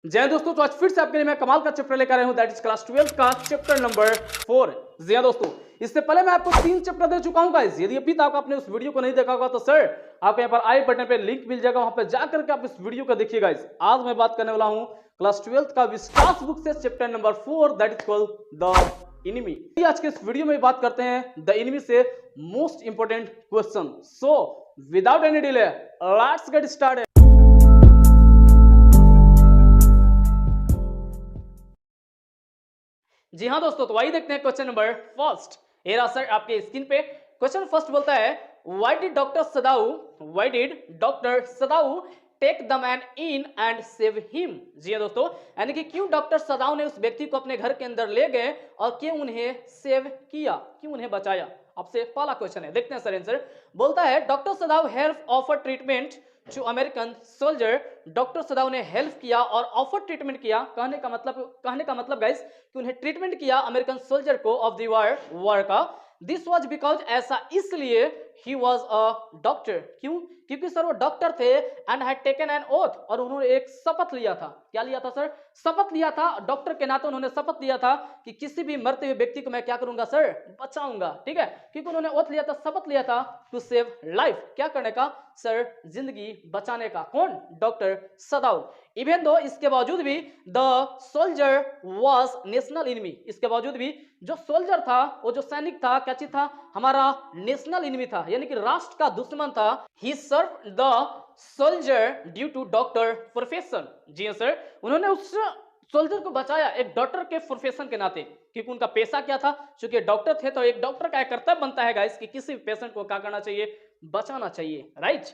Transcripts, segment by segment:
जय हिंद दोस्तों, तो आज फिर से आपके लिए मैं कमाल का चैप्टर लेकर आया हूं, दैट इज क्लास 12 का चैप्टर नंबर 4। जी हां दोस्तों, इससे पहले मैं आपको 3 चैप्टर दे चुका हूं गाइस। यदि अभी तक आपने उस वीडियो को नहीं देखा होगा तो सर आपको यहां पर आई बटन पे लिंक मिल जाएगा, वहां पर जाकर के आप इस वीडियो को देखिए गाइस। आज मैं बात करने वाला हूं क्लास 12 का विस्तास बुक से chapter number 4, that is called the enemy. आज के इस वीडियो में बात करते हैं द एनिमी से most important question. So without any delay let's get started. जी हाँ दोस्तों, तो आइए देखते हैं क्वेश्चन नंबर फर्स्ट। ये रहा सर आपके स्क्रीन पे। क्वेश्चन फर्स्ट बोलता है why did doctor Sadao take the man in and save him. जी हाँ दोस्तों, यानी कि क्यों डॉक्टर सदाऊ ने उस व्यक्ति को अपने घर के अंदर ले गए और क्यों उन्हें सेव किया, क्यों उन्हें बचाया। आपसे पहला क्वेश्चन है, देखते हैं सर आंसर। बोलता है doctor Sadao help offer treatment to American soldier. Doctor Sadao ने हेल्प किया और ऑफर ट्रीटमेंट किया। कहने का मतलब गाइस कि उन्हें ट्रीटमेंट किया अमेरिकन सोल्जर को ऑफ द वॉर का। दिस वाज बिकॉज, ऐसा इसलिए ही वॉज अ डॉक्टर। क्यों? क्योंकि सर वो डॉक्टर थे and had taken N oath, और उन्होंने एक शपथ लिया था। क्या लिया था सर? शपथ लिया था। डॉक्टर के नाते उन्होंने शपथ लिया था कि किसी भी मरते हुए व्यक्ति को मैं क्या करूंगा सर? बचाऊंगा। ठीक है, क्योंकि उन्होंने ओथ लिया था, शपथ लिया था टू सेव लाइफ। क्या करने का सर? जिंदगी बचाने का। कौन? डॉक्टर सदाऊ। इवन दो, इसके बावजूद भी the soldier was national enemy. इसके बावजूद भी जो सोल्जर था, वो जो सैनिक था, क्या चीज था? हमारा नेशनल एनिमी था, यानी कि राष्ट्र का दुश्मन था। He serve the soldier due to doctor profession. जी हाँ सर, उन्होंने उस सोल्जर को बचाया एक डॉक्टर के प्रोफेशन के नाते, क्योंकि उनका पेशा क्या था? चूंकि डॉक्टर थे तो एक डॉक्टर का कर्तव्य बनता है गाइस कि किसी भी पेशेंट को क्या करना चाहिए? बचाना चाहिए, राइट।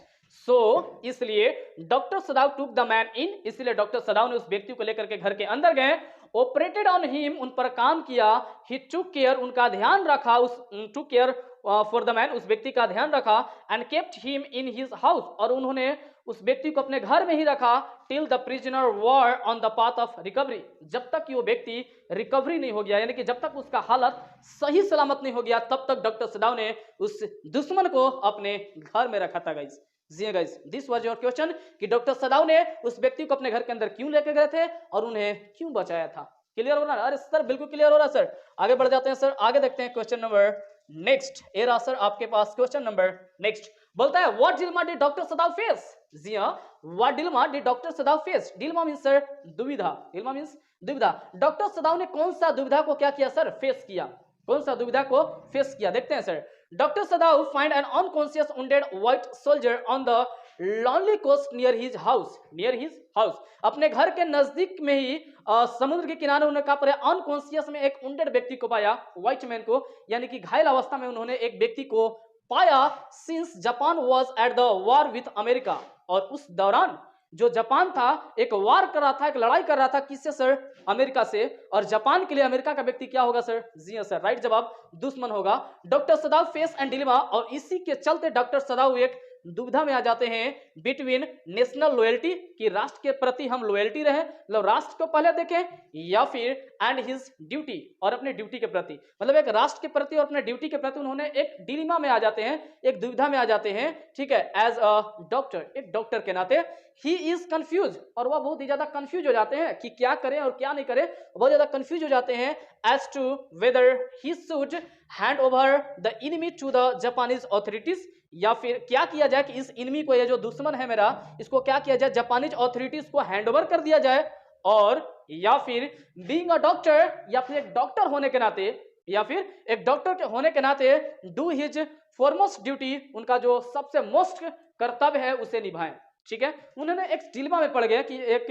सो इसलिए डॉक्टर सदाव टूक द मैन इन, इसलिए डॉक्टर सदाव ने उस व्यक्ति को लेकर के घर के अंदर गए, ऑपरेटेड ऑन हिम, उन पर काम किया। ही टूक केयर, उनका ध्यान रखा, उस टूक केयर फॉर द मैन, उस व्यक्ति का ध्यान रखा। And kept him in his house, और उन्होंने उस व्यक्ति को अपने घर में ही रखा। Till the prisoner were on the path of recovery, जब तक कि वो व्यक्ति रिकवरी नहीं हो गया, यानी कि जब तक उसका हालत सही सलामत नहीं हो गया, तब तक डॉक्टर सदाव ने उस दुश्मन को अपने घर में रखा था गाइस। जी guys, this was your question कि डॉक्टर सदाव ने उस व्यक्ति को अपने घर के अंदर क्यों लेकर गए थे और उन्हें क्यों बचाया था। क्लियर हो रहा? अरे सर बिल्कुल क्लियर हो रहा सर। आगे बढ़ जाते हैं सर, आगे देखते हैं क्वेश्चन नंबर नेक्स्ट। ए रहा सर आपके पास क्वेश्चन नंबर नेक्स्ट। बोलता है what dilemma did doctor Sadao face. जी हाँ, what dilemma did doctor Sadao face. Dilemma means sir दुविधा। डिलेमा मींस दुविधा। डॉक्टर सदाव ने कौन सा दुविधा को क्या किया सर? फेस किया। कौन सा दुविधा को फेस किया? देखते हैं sir. Doctor Sadao find an unconscious wounded white soldier on the lonely coast near his house. Near his house, अपने घर के नजदीक में ही समुद्र के किनारे उन्होंने कहा पर अनकॉन्शियस में एक वुंडेड व्यक्ति को पाया, व्हाइट मैन को, यानी कि घायल अवस्था में उन्होंने एक व्यक्ति को पाया। Since Japan was at the war with America, और उस दौरान जो जापान था एक वार कर रहा था, एक लड़ाई कर रहा था। किससे सर? अमेरिका से। और जापान के लिए अमेरिका का व्यक्ति क्या होगा सर? जी हाँ सर, राइट जवाब दुश्मन होगा। Doctor Sadao face and dilemma, और इसी के चलते डॉक्टर सदाव एक दुविधा में आ जाते हैं बिटवीन नेशनल लॉयल्टी, कि राष्ट्र के प्रति हम लॉयल्टी रहे, मतलब राष्ट्र को पहले देखें, या फिर एंड हिज ड्यूटी, और अपने ड्यूटी के प्रति, मतलब एक राष्ट्र के प्रति और अपने ड्यूटी के प्रति उन्होंने एक डिलेमा में आ जाते हैं, एक दुविधा में आ जाते हैं। ठीक है, एज अ डॉक्टर, एक डॉक्टर के नाते ही इज कंफ्यूज, और वह बहुत ही ज्यादा कंफ्यूज हो जाते हैं कि क्या करें और क्या नहीं करें, बहुत ज्यादा कंफ्यूज हो जाते हैं as to whether he should hand over the enemy to the Japanese authorities, या फिर क्या किया जाए कि इस एनिमी को, ये जो दुश्मन है मेरा, इसको क्या किया जाए? जापानीज ऑथोरिटीज को हैंड ओवर कर दिया जाए, और या फिर बीइंग अ डॉक्टर, या फिर एक डॉक्टर होने के नाते, या फिर एक डॉक्टर के होने के नाते डू हिज फॉरमोस्ट ड्यूटी, उनका जो सबसे मोस्ट कर्तव्य है उसे निभाएं। ठीक है, उन्होंने एक डिलेमा में पड़ गया कि एक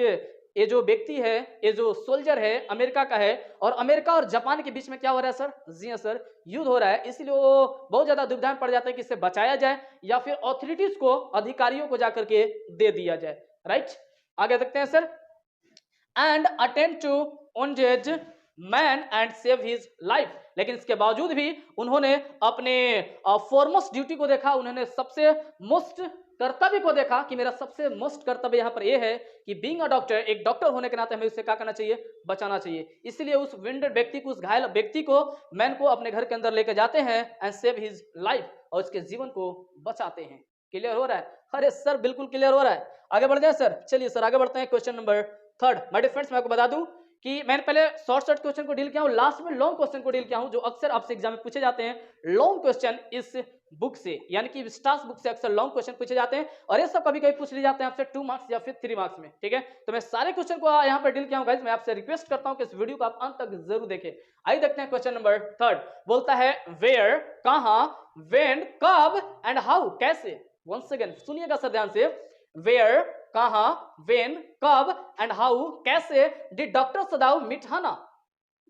ये जो व्यक्ति है, ये जो सोल्जर है अमेरिका का है, और अमेरिका और जापान के बीच में क्या हो रहा है सर? जी हाँ सर, युद्ध हो रहा है, इसलिए वो बहुत ज्यादा दुविधा में पड़ जाता है कि इसे बचाया जाए या फिर अथॉरिटीज को, अधिकारियों को जाकर के दे दिया जाए, राइट। आगे देखते हैं sir. And attempt to wounded man and save his life, लेकिन इसके बावजूद भी उन्होंने अपने फॉरमोस्ट ड्यूटी को देखा, उन्होंने सबसे मोस्ट कर्तव्य को देखा कि मेरा सबसे मोस्ट कर्तव्य यहाँ पर यह है कि बीइंग अ डॉक्टर, एक डॉक्टर होने के नाते हमें उससे क्या करना चाहिए? बचाना चाहिए। इसलिए उस विंडेड व्यक्ति को, उस घायल व्यक्ति को, मैन को अपने घर के अंदर लेकर जाते हैं एंड सेव हिज लाइफ, और उसके जीवन को बचाते हैं। क्लियर हो रहा है? अरे सर बिल्कुल क्लियर हो रहा है। आगे बढ़ जाए सर, चलिए सर आगे बढ़ते हैं question number third my dear friends, मैं आपको बता दूं कि मैंने पहले शॉर्ट क्वेश्चन को डील किया हूं, लास्ट में लॉन्ग क्वेश्चन को डील किया हूं, जो अक्सर आपसे एग्जाम में पूछे जाते हैं लॉन्ग क्वेश्चन इस बुक से, यानी कि स्टार्स बुक से अक्सर लॉन्ग क्वेश्चन पूछे जाते हैं और ये सब कभी कभी पूछ लिए जाते हैं आपसे 2 मार्क्स या फिर 3 मार्क्स में, ठीक है। तो मैं सारे क्वेश्चन को यहाँ पर डील किया हूं गाइस, मैं आपसे रिक्वेस्ट करता हूं कि इस वीडियो को आप अंत तक जरूर देखें। आइए देखते हैं क्वेश्चन नंबर थर्ड, बोलता है वेयर, कहां, व्हेन, कब एंड हाउ, कैसे। वंस अगेन सुनिएगा सर ध्यान से, वेयर, कहां, व्हेन, कब एंड हाउ, कैसे डिड डॉक्टर सदाव मीट हना,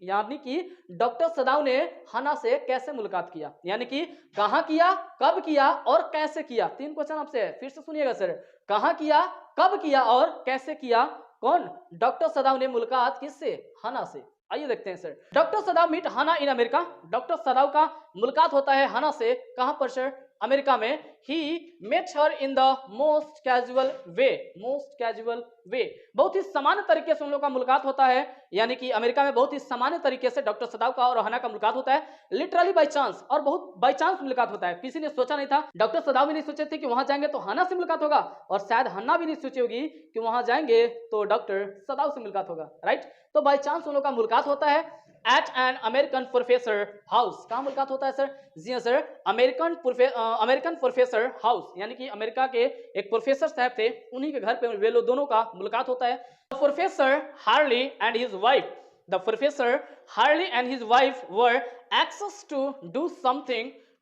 यानी कि डॉक्टर सदाव ने हना से कैसे मुलाकात किया, यानी कि कहां किया, कब किया और कैसे किया। 3 क्वेश्चन आपसे है, फिर से सुनिएगा सर, कहां किया, कब किया और कैसे किया, कौन, डॉक्टर सदाव ने मुलाकात किससे, हना से। आइए देखते हैं सर, डॉक्टर सदाव मीट हना इन अमेरिका, डॉक्टर सदाव का मुलाकात होता है हना से, कहां पर सर, अमेरिका में। He met her in the most casual way, most casual way, बहुत ही सामान्य तरीके से उन लोगों का मुलाकात होता है, यानी कि अमेरिका में बहुत ही सामान्य तरीके से डॉक्टर सदाव का और हना का मुलाकात होता है, लिटरली बाय चांस, और बहुत बाय चांस मुलाकात होता है। किसी ने सोचा नहीं था, डॉक्टर सदाव भी नहीं सोचे थे कि वहां जाएंगे तो हना से मुलाकात होगा, और शायद हन्ना भी नहीं सोची होगी कि वहां जाएंगे तो डॉक्टर सदाव से मुलाकात होगा, राइट। तो बाय चांस उन लोगों का मुलाकात होता है at an American professor house. कहाँ मुलाकात होता है सर, जी हाँ सर, अमेरिकन प्रोफेसर हाउस, यानी कि अमेरिका के एक प्रोफेसर साहब थे, उन्हीं के घर पे वे लोग दोनों का मुलाकात होता है। Professor Harley and his wife, the professor Harley and his wife were access to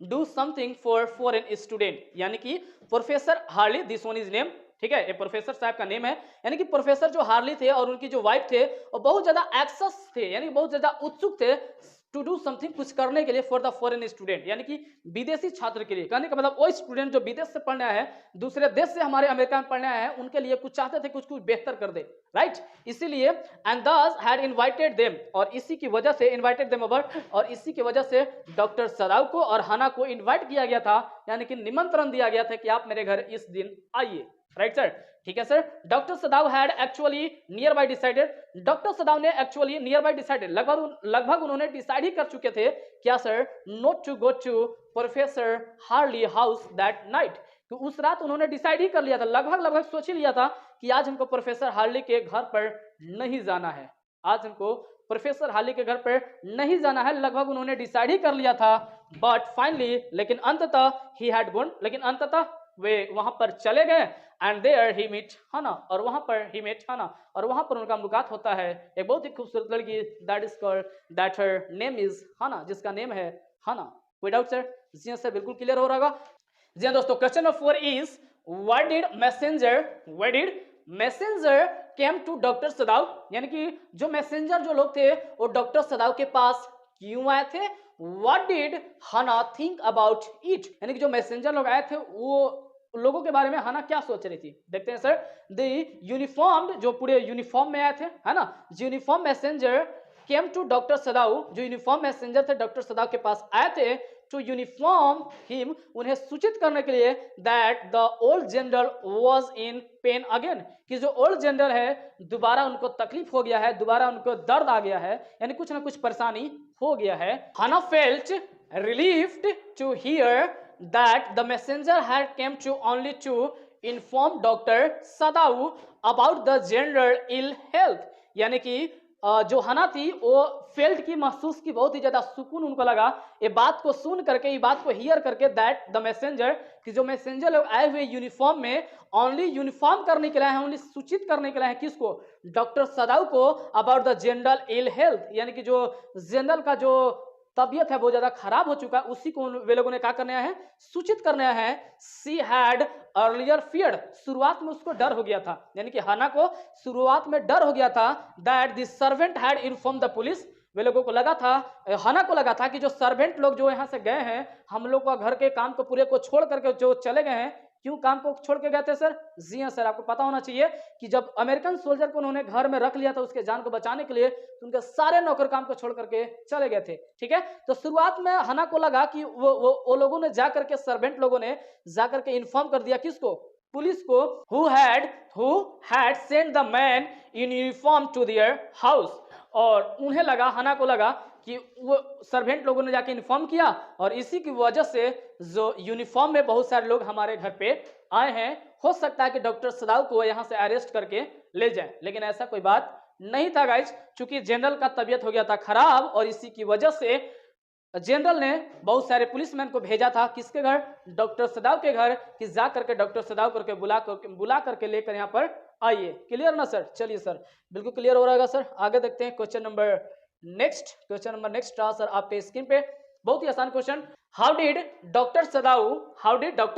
do something for foreign student, यानी कि professor Harley, this one is name, ठीक है, ये प्रोफेसर साहब का नेम है, यानी कि प्रोफेसर जो हार्ली थे और उनकी जो वाइफ थे वो बहुत ज्यादा एक्सेस थे, यानी बहुत ज्यादा उत्सुक थे टू डू समथिंग, कुछ करने के लिए फॉर द फॉरेन स्टूडेंट, यानी कि विदेशी छात्र के लिए। कहने का मतलब वो स्टूडेंट जो विदेश से पढ़ने आया है, दूसरे देश से हमारे अमेरिका में पढ़ने आया है, उनके लिए कुछ चाहते थे, कुछ बेहतर कर दे, राइट। इसीलिए एंड दस हैड इनवाइटेड देम, और इसी की वजह से इनवाइटेड देम ओवर, और इसी की वजह से डॉक्टर सदाव को और हना को इन्वाइट किया गया था, यानी कि निमंत्रण दिया गया था कि आप मेरे घर इस दिन आइए, राइट सर, ठीक है sir. Doctor सदाव had actually near by decided, doctor Sadao ने एक्चुअली नियर बाय डिसाइडेड, लगभग उन्होंने डिसाइड ही कर चुके थे, क्या sir, not to go to professor Harley house that night, तो उस रात उन्होंने डिसाइड ही कर लिया था, लगभग सोच ही लिया था कि आज हमको प्रोफेसर हार्ली के घर पर नहीं जाना है, आज हमको प्रोफेसर हार्ली के घर पर नहीं जाना है, लगभग उन्होंने डिसाइड ही कर लिया था। बट फाइनली, लेकिन अंततः ही हैड गॉन, लेकिन अंततः वे वहां पर चले गए, एंड देयर ही मीट हना, और वहां पर ही मेट हना, और वहां पर उनका मुलाकात होता है एक बहुत ही खूबसूरत लड़की, that is called, that her name is हना, जिसका नेम है हना। कोई डाउट सर, जी हाँ सर, बिल्कुल क्लियर हो रहा होगा। जी हाँ दोस्तों, question number 4 is why did messenger came to doctor Sadao, यानी कि जो मैसेंजर जो लोग थे वो डॉक्टर सदाव के पास क्यों आए थे। व्हाट डिड हना थिंक अबाउट इट, यानी कि जो मैसेंजर लोग आए थे वो लोगों के बारे में हना क्या सोच रही थी। देखते हैं सर, द यूनिफॉर्म्ड, जो पूरे यूनिफॉर्म में आए थे, है ना, uniform messenger came to doctor Sadao, जो यूनिफॉर्म मैसेंजर थे डॉक्टर सदाव के पास आए थे, टू यूनिफॉर्म हिम, उन्हें सूचित करने के लिए, that the old general was in pain again, कि जो ओल्ड जनरल है दोबारा उनको तकलीफ हो गया है, दोबारा उनको दर्द आ गया है, यानी कुछ ना कुछ परेशानी हो गया है। Hana felt relieved to hear that the messenger had came to only to inform doctor Sadao about the general ill health, यानी कि जो हना थी वो फेल्ट की, महसूस की, बहुत ही ज्यादा सुकून उनको लगा ये बात को सुन करके, ये बात को हियर करके, दैट द मैसेंजर, कि जो मैसेंजर लोग आए हुए यूनिफॉर्म में, ओनली यूनिफॉर्म करने के लिए हैं, ओनली सूचित करने के लिए हैं, किसको, डॉक्टर सदाव को, about the general ill health, यानी कि जो जनरल का जो तबियत है वो ज्यादा खराब हो चुका है, उसी को वे लोगों ने क्या करने आया है, सूचित करने आया है। सी हैड अर्लियर फियर्ड, शुरुआत में उसको डर हो गया था, यानी कि हना को शुरुआत में डर हो गया था, that the servant had inform the police, वे लोगों को लगा था, हना को लगा था कि जो सर्वेंट लोग जो यहाँ से गए हैं, हम लोग का घर के काम को पूरे को छोड़ करके जो चले गए हैं, क्यों काम को छोड़ के गए थे सर, जी हाँ सर, आपको पता होना चाहिए कि जब अमेरिकन सोल्जर को उन्होंने घर में रख लिया था उसके जान को बचाने के लिए, तो उनके सारे नौकर काम को छोड़ करके चले गए थे, ठीक है। तो शुरुआत में हना को लगा कि वो लोगों ने जा करके, सर्वेंट लोगों ने जा करके इन्फॉर्म कर दिया, किसको, पुलिस को, who had sent the man in uniform to their house, और उन्हें लगा, हना को लगा कि वो सर्वेंट लोगों ने जाके इन्फॉर्म किया, और इसी की वजह से जो यूनिफॉर्म में बहुत सारे लोग हमारे घर पे आए हैं, हो सकता है कि डॉक्टर सदाव को यहाँ से अरेस्ट करके ले जाए, लेकिन ऐसा कोई बात नहीं था गाइज, क्योंकि जनरल का तबीयत हो गया था खराब और इसी की वजह से जनरल ने बहुत सारे पुलिसमैन को भेजा था किसके घर, डॉक्टर सदाव के घर, कि जा करके डॉक्टर सदाव करके बुला करके लेकर यहाँ पर आइए। क्लियर ना सर? चलिए सर, बिल्कुल क्लियर हो रहा है सर। आगे देखते हैं क्वेश्चन नंबर नेक्स्ट रहा सर आपके स्क्रीन पे, बहुत ही आसान question. How did doctor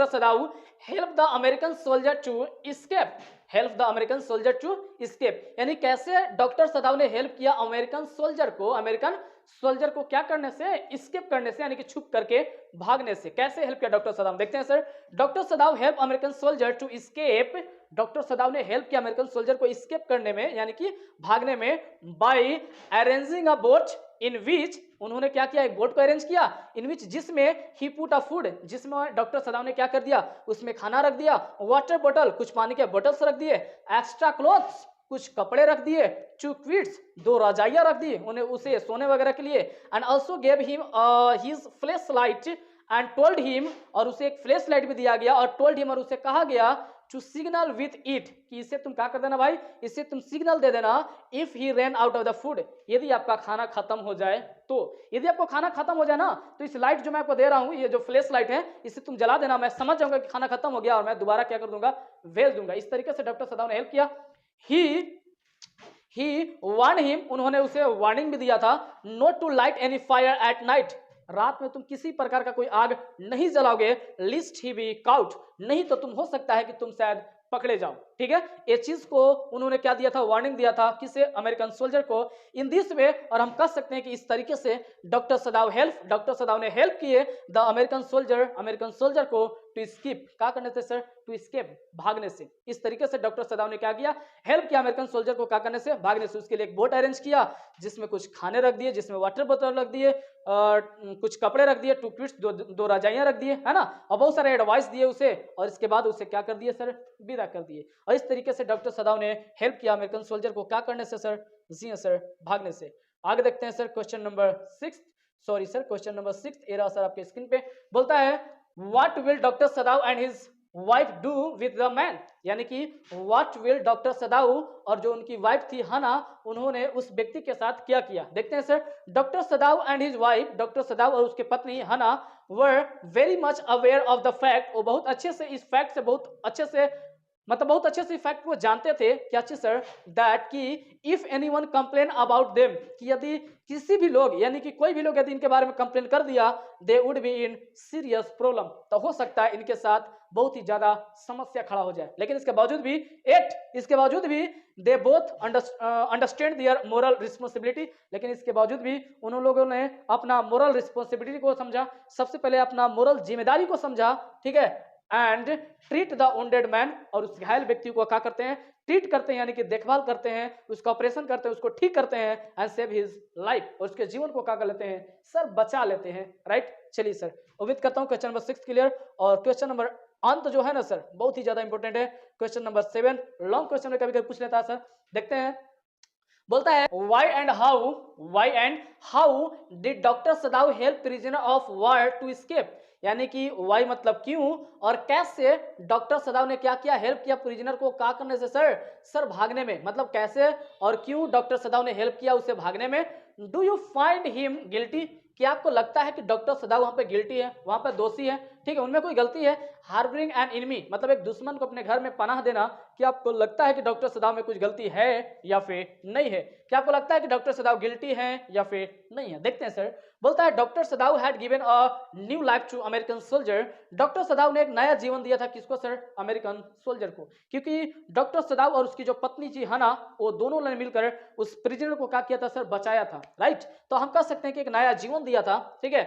Sadao help the American soldier to escape? Help the American soldier to escape यानी कैसे डॉक्टर सदाऊ ने हेल्प किया अमेरिकन सोल्जर को क्या करने से, एस्केप करने से, यानी कि छुप करके भागने से। कैसे हेल्प किया डॉक्टर सदाऊ, देखते हैं sir. Doctor Sadao help American soldier to escape, doctor Sadao ने हेल्प किया अमेरिकन सोल्जर को एस्केप करने में, यानी कि भागने में, by arranging a boat in which, उन्होंने क्या किया, एक बोट को अरेंज किया, इन विच, जिसमें ही पुट अ फूड, जिसमें डॉक्टर सदाऊ ने क्या कर दिया, उसमें खाना रख दिया, वाटर बॉटल, कुछ पानी के बोतल्स रख दिए, एक्स्ट्रा क्लोथ्स, कुछ कपड़े रख दिए, 2 क्विट्स, 2 रजाइयां रख दी उन्हें उसे सोने वगैरह के लिए, and also gave him his flash light and told him, और उसे एक फ्लैश लाइट भी दिया गया, और टोल्ड हिम, और उसे कहा गया, टू सिग्नल विथ इट, कि इसे तुम क्या कर देना भाई, इसे तुम सिग्नल दे देना, if he run out of the food, यदि आपका खाना खत्म हो जाए तो। यदि आपको खाना खत्म हो जाए ना, तो इस लाइट जो मैं आपको दे रहा हूं, ये जो फ्लैश लाइट है, इसे तुम जला देना, मैं समझ जाऊंगा कि खाना खत्म हो गया और मैं दोबारा क्या कर दूंगा, भेज दूंगा। इस तरीके से डॉक्टर सदाऊ ने हेल्प किया। ही वार्न हिम, उन्होंने उसे वार्निंग भी दिया था, not to light any fire at night, रात में तुम किसी प्रकार का कोई आग नहीं जलाओगे, लिस्ट ही बी काउट, नहीं तो तुम हो सकता है कि तुम शायद पकड़े जाओ। ठीक है, ये चीज को उन्होंने क्या दिया था, वार्निंग दिया था, किसे, अमेरिकन सोल्जर को। इन दिस वे, और हम कह सकते हैं कि इस तरीके से डॉक्टर सदाऊ ने हेल्प किए द अमेरिकन सोल्जर को टू स्केप, क्या करने से सर, टू स्केप, भागने से। इस तरीके से डॉक्टर सदाऊ ने क्या किया, हेल्प किया अमेरिकन सोल्जर को क्या करने से, भागने से। उसके लिए एक बोट अरेंज किया जिसमें कुछ खाने रख दिए, जिसमें वाटर बोतल रख दिए, कुछ कपड़े रख दिए, 2 क्विट्स, 2 रजाइयां रख दिए, है ना, और बहुत सारे एडवाइस दिए उसे, और इसके बाद उसे क्या कर दिए सर, विदा कर दिए। और इस तरीके से डॉक्टर सदाऊ ने हेल्प किया अमेरिकन सोल्जर को क्या करने से सर, जी हाँ सर, भागने से। आगे देखते हैं सर क्वेश्चन नंबर 6 ये रहा सर आपके स्क्रीन पे। बोलता है, what will doctor Sadao and his wife do with the man, यानी कि व्हाट विल डॉक्टर सदाऊ और जो उनकी वाइफ थी हना, उन्होंने उस व्यक्ति के साथ क्या किया। देखते हैं sir. Doctor Sadao and his wife, doctor Sadao और उसके पत्नी Hana, were very much aware of the fact, वो बहुत अच्छे से इस फैक्ट से बहुत अच्छे से फैक्ट को जानते थे, क्या चीज सर, दैट कि if anyone complain about them, कि यदि किसी भी लोग, यानी कि कोई भी लोग यदि इनके बारे में कंप्लेन कर दिया, they would be in serious problem, तो हो सकता है इनके साथ बहुत ही ज्यादा समस्या खड़ा हो जाए। लेकिन इसके बावजूद भी they both understand their moral responsibility, लेकिन इसके बावजूद भी उन लोगों ने अपना मोरल रिस्पॉन्सिबिलिटी को समझा, सबसे पहले अपना मोरल जिम्मेदारी को समझा, ठीक है, and treat the wounded man, और उस घायल व्यक्ति को क्या करते हैं, ट्रीट करते हैं, यानी कि देखभाल करते हैं, उसका ऑपरेशन करते हैं, उसको ठीक करते हैं, एंड सेव हिज लाइफ, और उसके जीवन को क्या कर लेते हैं सर, बचा लेते हैं। राइट, चलिए सर, उम्मीद करता हूं क्वेश्चन नंबर 6 क्लियर। और क्वेश्चन नंबर अंत जो है ना सर, बहुत ही ज्यादा इंपॉर्टेंट है, क्वेश्चन नंबर 7, लॉन्ग क्वेश्चन में कभी कभी पूछ लेता है सर। देखते हैं, बोलता है, why and how did doctor Sadao help prisoner of war to escape, यानी कि वाई मतलब क्यों, और कैसे डॉक्टर सदाऊ ने क्या किया, हेल्प किया प्रिजनर को क्या करने से सर भागने में, मतलब कैसे और क्यों डॉक्टर सदाऊ ने हेल्प किया उसे भागने में। Do you find him guilty, क्या आपको लगता है कि डॉक्टर सदाऊ वहां पे गिल्टी है, वहां पे दोषी है, ठीक है, उनमें कोई गलती है। हार्बरिंग एन एनिमी, मतलब एक दुश्मन को अपने घर में पनाह देना, क्या आपको लगता है कि डॉक्टर सदाऊ में कुछ गलती है या फिर नहीं है, क्या आपको लगता है कि डॉक्टर सदाऊ गिल्टी है या फिर नहीं है। देखते हैं सर। बोलता है, doctor Sadao had given a new life to American soldier, doctor Sadao ने एक नया जीवन दिया था, किसको सर, अमेरिकन सोल्जर को, क्योंकि डॉक्टर सदाऊ और उसकी जो पत्नी थी हना, वो दोनों ने मिलकर उस प्रिजनर को क्या किया था सर, बचाया था। राइट, तो हम कह सकते हैं कि एक नया जीवन दिया था, ठीक है।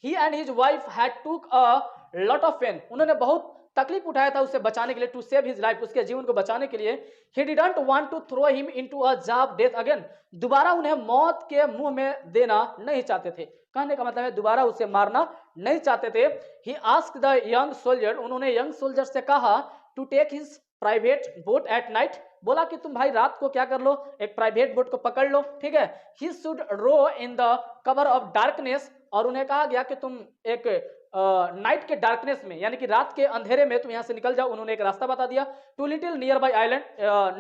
ही एंड हिज वाइफ हैड टूक अ लॉट ऑफ पेन, उन्होंने बहुत तकलीफ उठाया था उसे बचाने के लिए, टू सेव हिज लाइफ, उसके जीवन को बचाने के लिए। He didn't want to throw him into a job death again, दोबारा उन्हें मौत के मुंह में देना नहीं चाहते थे, कहने का मतलब है दोबारा उसे मारना नहीं चाहते थे। He asked the young soldier, उन्होंने यंग सोल्जर से कहा, to take his private boat at night, बोला कि तुम भाई रात को क्या कर लो, एक प्राइवेट बोट को पकड़ लो, ठीक है। He should row in the cover of darkness, और उन्हें कहा गया कि तुम एक नाइट के डार्कनेस में यानी कि रात के अंधेरे में तुम यहाँ से निकल जाओ। उन्होंने एक रास्ता बता दिया। To little nearby island,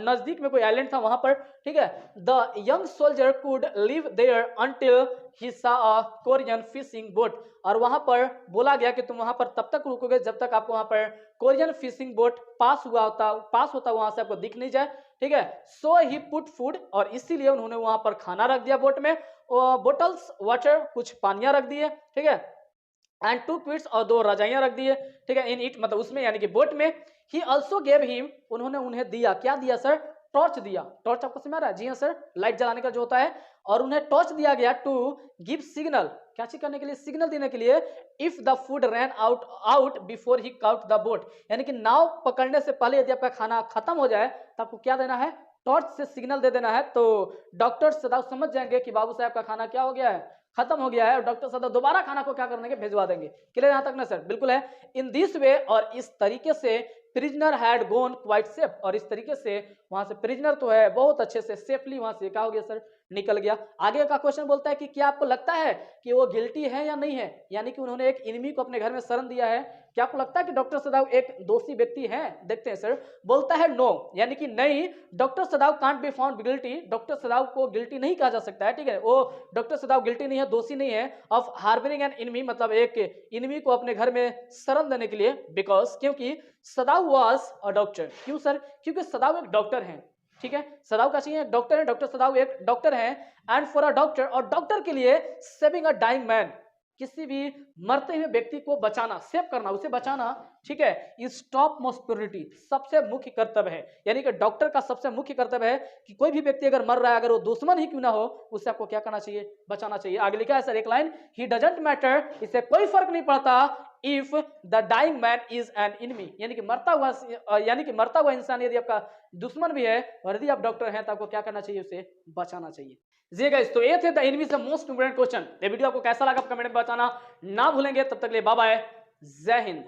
नजदीक में कोई आइलैंड था वहां पर, ठीक है। The young soldier could live there until he saw a Korean fishing boat, और वहां पर बोला गया कि तुम वहां पर तब तक रुकोगे जब तक आपको वहां पर कोरियन फिशिंग बोट पास होता वहां से आपको दिख नहीं जाए, ठीक है। सो ही पुट फूड, और इसीलिए उन्होंने वहां पर खाना रख दिया बोट में, बोटल्स वाटर, कुछ पानियां रख दिए, ठीक है। एंड 2 क्विट्स, और 2 रजाइयां रख दिए, ठीक है। इन इट मतलब उसमें यानी कि बोट में। ही ऑल्सो गेव हिम, उन्होंने उन्हें दिया, क्या दिया सर? टॉर्च दिया। टॉर्च आपको समझ आ रहा है? जी हाँ सर, लाइट जलाने का जो होता है। और उन्हें टॉर्च दिया गया टू गिव सिग्नल, क्या चीज करने के लिए? सिग्नल देने के लिए। If the food ran out before he cout the boat, यानी कि नाव पकड़ने से पहले यदि आपका खाना खत्म हो जाए तो आपको क्या देना है? टॉर्च से सिग्नल दे देना है। तो डॉक्टर सदाव समझ जाएंगे कि बाबू साहब का खाना क्या हो गया है? खत्म हो गया है, और डॉक्टर सदाव दोबारा खाना को क्या करने के? भिजवा देंगे। क्लियर यहां तक ना सर? बिल्कुल है। इन दिस वे, और इस तरीके से prisoner had gone quite safe, और इस तरीके से वहां से प्रिजनर तो है बहुत अच्छे से सेफली वहां से क्या हो गया सर? निकल गया। आगे का क्वेश्चन बोलता है कि क्या आपको लगता है कि वो गिल्टी है या नहीं है? यानी कि उन्होंने एक एनिमी को अपने घर में शरण दिया है, क्या आपको लगता है कि डॉक्टर सदाव एक दोषी व्यक्ति है? देखते हैं सर। बोलता है नो, यानी कि नहीं, doctor सदाव can't be found guilty, doctor Sadao को गिल्टी नहीं कहा जा सकता है, ठीक है। वो डॉक्टर सदाव गिल्टी नहीं है, दोषी नहीं है ऑफ हार्बरिंग एन एनिमी, मतलब एक एनिमी को अपने घर में शरण देने के लिए। बिकॉज, क्योंकि सदाव वाज अ डॉक्टर। क्यों सर? क्योंकि सदाव एक डॉक्टर हैं, ठीक है। सदाव का चाहिए? एक डॉक्टर है, डॉक्टर सदाव एक डॉक्टर हैं। एंड फॉर अ डॉक्टर, और डॉक्टर के लिए सेविंग अ डाइंग मैन, किसी भी मरते हुए व्यक्ति को बचाना, सेव करना, उसे बचाना, ठीक है, इज टॉप मोस्ट प्रायोरिटी, सबसे मुख्य कर्तव्य है। यानी कि डॉक्टर का सबसे मुख्य कर्तव्य है कि कोई भी व्यक्ति अगर मर रहा है, अगर वो दुश्मन ही क्यों ना हो, उससे आपको क्या करना चाहिए? बचाना चाहिए। आगे लिखा है सर एक लाइन, ही डजंट मैटर, इससे कोई फर्क नहीं पड़ता if the dying man is an enemy, यानी कि मरता हुआ इंसान यदि आपका दुश्मन भी है, और यदि आप डॉक्टर हैं तो आपको क्या करना चाहिए? उसे बचाना चाहिए। जी गाइस, तो ये थे द एनिमी से मोस्ट इंपोर्टेंट क्वेश्चन। ये वीडियो आपको कैसा लगा कमेंट में बताना ना भूलेंगे। तब तक के लिए बाय बाय, जय हिंद।